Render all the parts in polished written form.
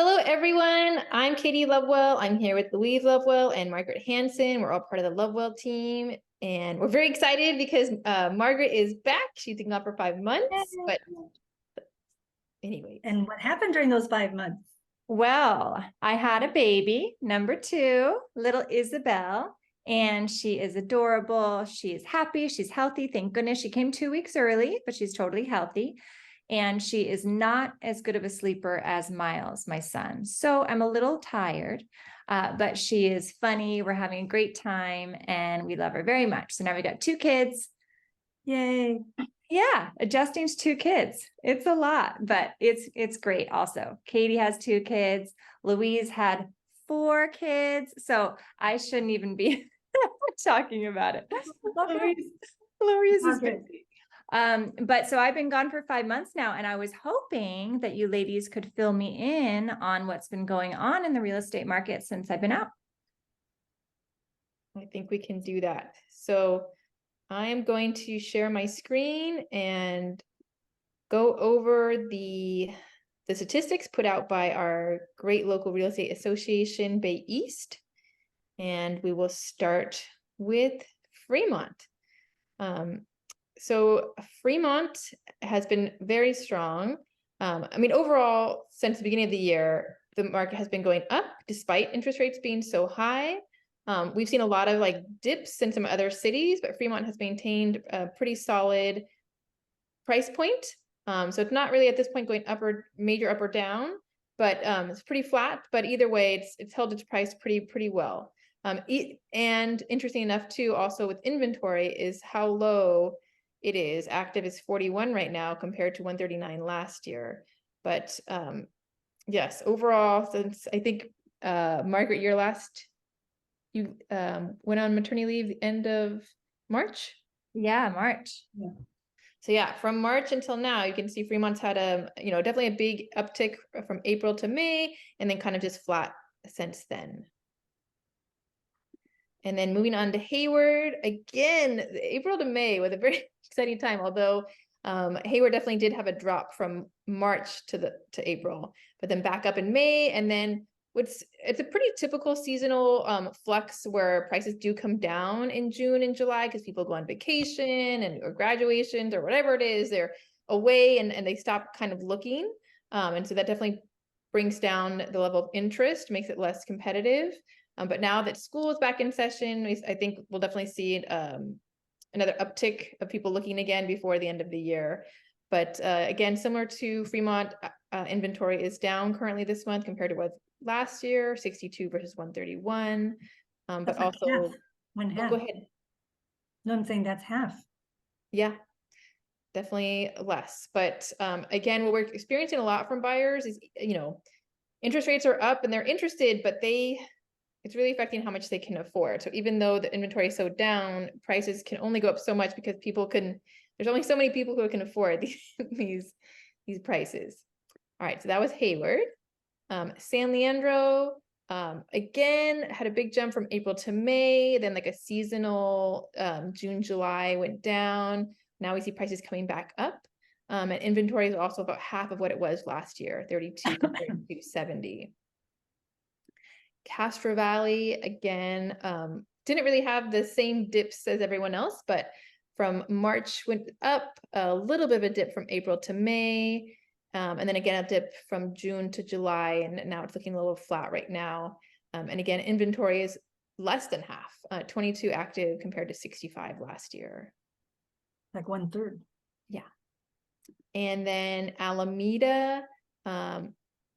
Hello, everyone. I'm Katie Lovewell. I'm here with Louise Lovewell and Margaret Hanson. We're all part of the Lovewell team, and we're very excited because Margaret is back. She's been gone for 5 months, but anyway. And what happened during those 5 months? Well, I had a baby, number 2, little Isabel, and she is adorable. She is happy. She's healthy. Thank goodness she came 2 weeks early, but she's totally healthy. And she is not as good of a sleeper as Miles, my son. So I'm a little tired, but she is funny. We're having a great time and we love her very much. So now we got 2 kids. Yay. Yeah, adjusting to 2 kids. It's a lot, but it's great also. Katie has 2 kids. Louise had 4 kids. So I shouldn't even be talking about it. Louise is busy. But so I've been gone for 5 months now, and I was hoping that you ladies could fill me in on what's been going on in the real estate market since I've been out. I think we can do that. So I am going to share my screen and go over the statistics put out by our great local real estate association, Bay East. And we will start with Fremont. So Fremont has been very strong. Overall, since the beginning of the year, the market has been going up despite interest rates being so high. We've seen a lot of dips in some other cities, but Fremont has maintained a pretty solid price point. So it's not really at this point going up or major up or down, but it's pretty flat. But either way, it's held its price pretty well. And interesting enough too, also with inventory, is how low it is. Active is 41 right now compared to 139 last year. But yes, overall, since I think Margaret, you went on maternity leave the end of March. Yeah, March. Yeah. So yeah, from March until now, you can see Fremont's had definitely a big uptick from April to May, and then kind of just flat since then. And then moving on to Hayward, again, April to May was a very exciting time, although Hayward definitely did have a drop from March to April, but then back up in May. And then it's a pretty typical seasonal flux where prices do come down in June and July because people go on vacation or graduations or whatever it is, they're away and they stop kind of looking. And so that definitely brings down the level of interest, makes it less competitive. But now that school is back in session, I think we'll definitely see another uptick of people looking again before the end of the year. But again, similar to Fremont, inventory is down currently this month compared to what last year, 62 versus 131. But also, half. One half. Go ahead. No, I'm saying that's half. Yeah, definitely less. But again, what we're experiencing a lot from buyers is, interest rates are up and they're interested, but it's really affecting how much they can afford. So even though the inventory is so down, prices can only go up so much because there's only so many people who can afford these prices. All right, so that was Hayward. San Leandro, again, had a big jump from April to May, then like a seasonal June, July went down. Now we see prices coming back up. And inventory is also about half of what it was last year, 32 compared to 70. Castro Valley, again, didn't really have the same dips as everyone else, but from March went up, a little bit of a dip from April to May, and then again a dip from June to July, and now it's looking a little flat right now. And again, inventory is less than half, 22 active compared to 65 last year. Like 1/3. Yeah. And then Alameda,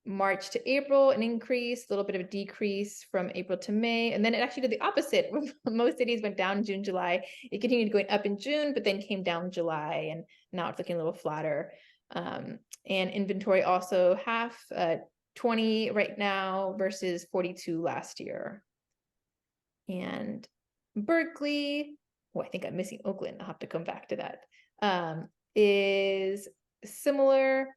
March to April, an increase, a little bit of a decrease from April to May. And then it actually did the opposite. Most cities went down June, July. It continued going up in June, but then came down July, and now it's looking a little flatter. And inventory also half, 20 right now versus 42 last year. And Berkeley, I think I'm missing Oakland. I'll have to come back to that. Is similar.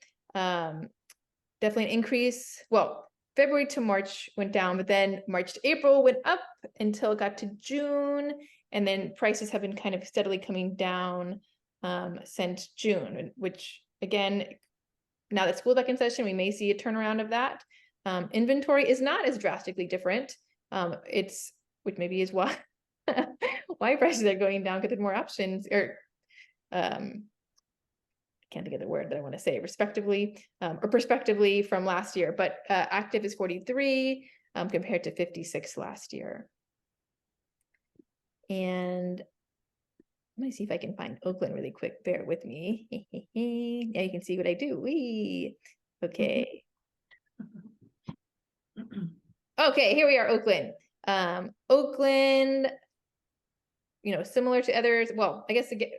Definitely an increase. Well, February to March went down, but then March to April went up until it got to June. And then prices have been kind of steadily coming down since June, which again, now that school's back in session, we may see a turnaround of that. Inventory is not as drastically different. Which maybe is why why prices are going down, because there's more options, or can't think of the word that I want to say, respectively, or prospectively from last year, but active is 43 compared to 56 last year. And let me see if I can find Oakland really quick. Bear with me. Yeah, you can see what I do. Wee. Okay. Okay, here we are, Oakland. Oakland, similar to others. Well, I guess a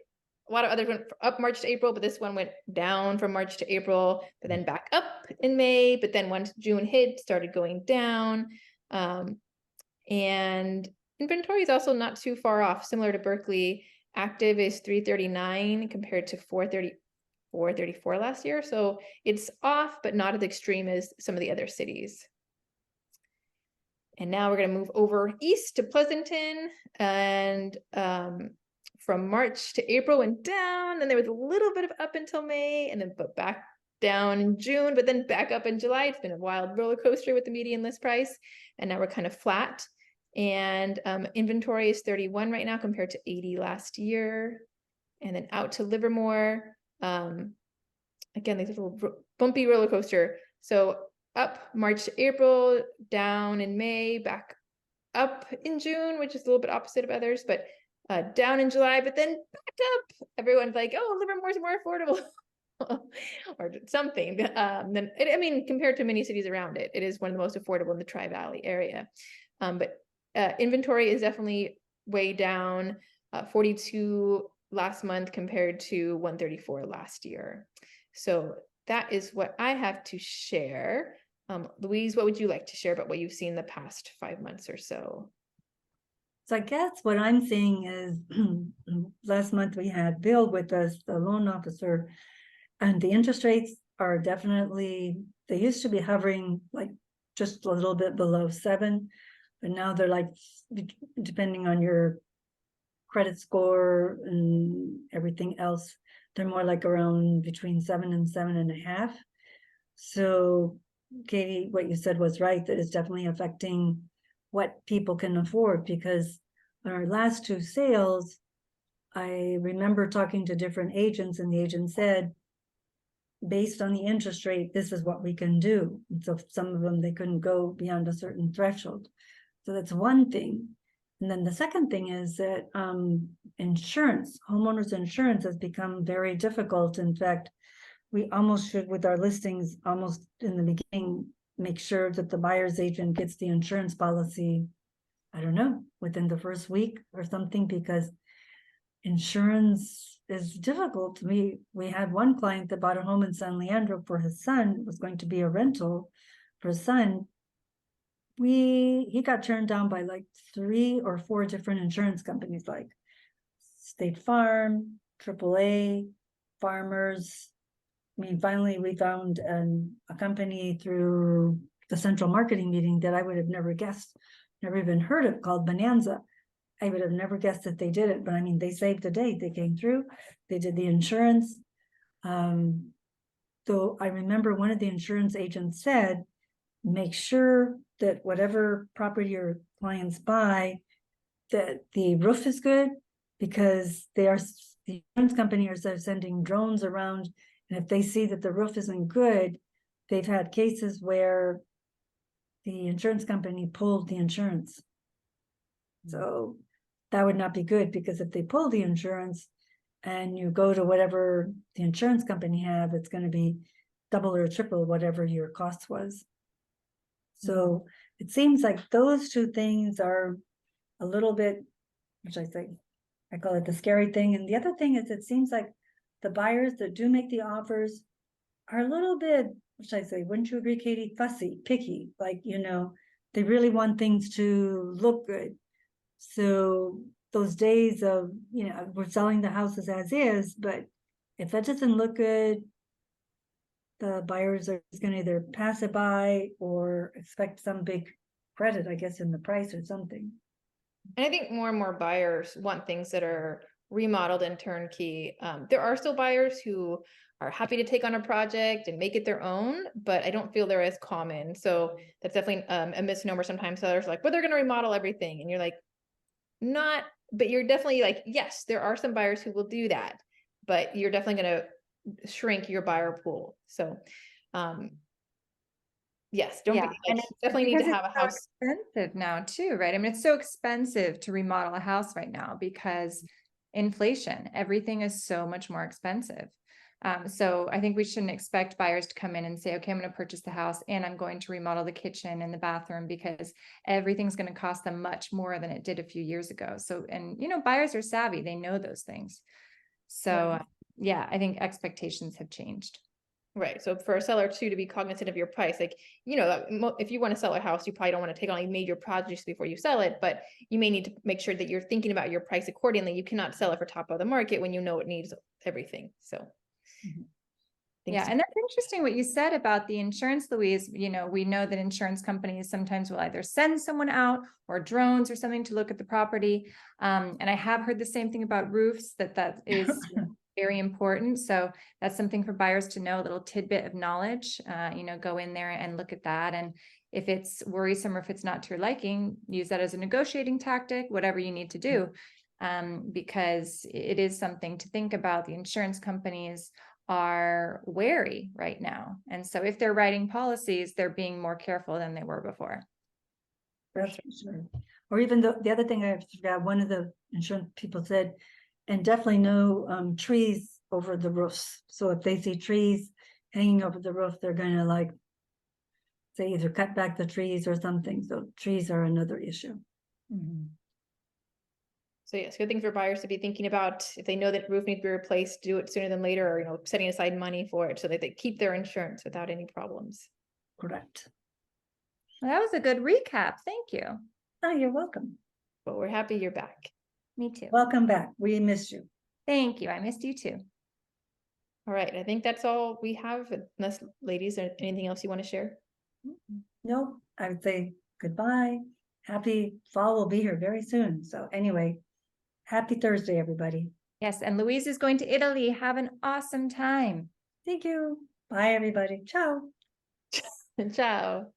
lot of others went up March to April, but this one went down from March to April, but then back up in May. But then once June hit, started going down. And inventory is also not too far off, similar to Berkeley. Active is 339 compared to 434 last year. So it's off, but not as extreme as some of the other cities. And now we're going to move over east to Pleasanton, and from March to April went down, and there was a little bit of up until May, and then but back down in June, but then back up in July. It's been a wild roller coaster with the median list price, and now we're kind of flat. And inventory is 31 right now compared to 80 last year. And then out to Livermore, again, these little bumpy roller coaster. So up March to April, down in May, back up in June, which is a little bit opposite of others, but down in July, but then back up. Everyone's like, oh, Livermore's more affordable or something. Compared to many cities around it, it is one of the most affordable in the Tri-Valley area. But inventory is definitely way down, 42 last month compared to 134 last year. So that is what I have to share. Louise, what would you like to share about what you've seen the past 5 months or so? So I guess what I'm seeing is last month we had Bill with us, the loan officer, and the interest rates are definitely, they used to be hovering like just a little bit below 7, but now they're like, depending on your credit score and everything else, they're more like around between 7 and 7.5. So Katie, what you said was right, that it's definitely affecting what people can afford, because on our last 2 sales, I remember talking to different agents, and the agent said, based on the interest rate, this is what we can do. And so some of them, they couldn't go beyond a certain threshold. So that's one thing. And then the second thing is that insurance, homeowners insurance has become very difficult. In fact, we almost should, with our listings, almost in the beginning, make sure that the buyer's agent gets the insurance policy, I don't know, within the first week or something, because insurance is difficult. We had one client that bought a home in San Leandro for his son. It was going to be a rental for his son. He got turned down by like 3 or 4 different insurance companies, like State Farm, AAA, Farmers. Finally, we found a company through the central marketing meeting that I would have never guessed, never even heard of, called Bonanza. I would have never guessed that they did it, but they saved the day. They came through, they did the insurance. So I remember one of the insurance agents said, make sure that whatever property your clients buy, that the roof is good, because the insurance company are sending drones around. And if they see that the roof isn't good, they've had cases where the insurance company pulled the insurance. So that would not be good, because if they pull the insurance and you go to whatever the insurance company have, it's going to be double or triple whatever your cost was. So it seems like those 2 things are a little bit, which I call it the scary thing. And the other thing is, it seems like the buyers that do make the offers are a little bit, wouldn't you agree, Katie, fussy, picky, like, they really want things to look good. So those days of, we're selling the houses as is, but if that doesn't look good, the buyers are going to either pass it by or expect some big credit, I guess, in the price or something. And I think more and more buyers want things that are remodeled and turnkey. There are still buyers who are happy to take on a project and make it their own, but I don't feel they're as common. So that's definitely a misnomer. Sometimes sellers are like, but they're going to remodel everything. And you're like, not, but you're definitely like, yes, there are some buyers who will do that, but you're definitely going to shrink your buyer pool. So, yes, don't Yeah, be, and like, definitely need to because have a it's so house. expensive now too, right? I mean, it's so expensive to remodel a house right now because inflation, everything is so much more expensive. So I think we shouldn't expect buyers to come in and say, okay, I'm going to purchase the house and I'm going to remodel the kitchen and the bathroom because everything's going to cost them much more than it did a few years ago. So, and you know, buyers are savvy, they know those things. So Right. yeah, I think expectations have changed. Right. So for a seller too, to be cognizant of your price, like, you know, if you want to sell a house, you probably don't want to take on any major projects before you sell it, but you may need to make sure that you're thinking about your price accordingly. You cannot sell it for top of the market when you know it needs everything. So. Yeah, Thanks. and that's interesting what you said about the insurance, Louise. You know, we know that insurance companies sometimes will either send someone out or drones or something to look at the property. And I have heard the same thing about roofs, that is very important. So that's something for buyers to know, a little tidbit of knowledge. You know, go in there and look at that. And if it's worrisome or if it's not to your liking, use that as a negotiating tactic, whatever you need to do. Because it is something to think about. The insurance companies are wary right now. And so if they're writing policies, they're being more careful than they were before. That's for sure. Or even the other thing I forgot, one of the insurance people said, and definitely no trees over the roofs. So if they see trees hanging over the roof, they're gonna like say either cut back the trees or something. So trees are another issue. So yes, good thing for buyers to be thinking about. If they know that roof needs to be replaced, do it sooner than later, or, you know, setting aside money for it so that they keep their insurance without any problems. Correct. Well, that was a good recap. Thank you. Oh, you're welcome. But we're happy you're back. Me too. Welcome back. We missed you. Thank you. I missed you too. All right, I think that's all we have. Unless, ladies, anything else you want to share? Nope, I would say goodbye. Happy fall will be here very soon. So anyway, happy Thursday, everybody. Yes, and Louise is going to Italy. Have an awesome time. Thank you. Bye, everybody. Ciao. Ciao.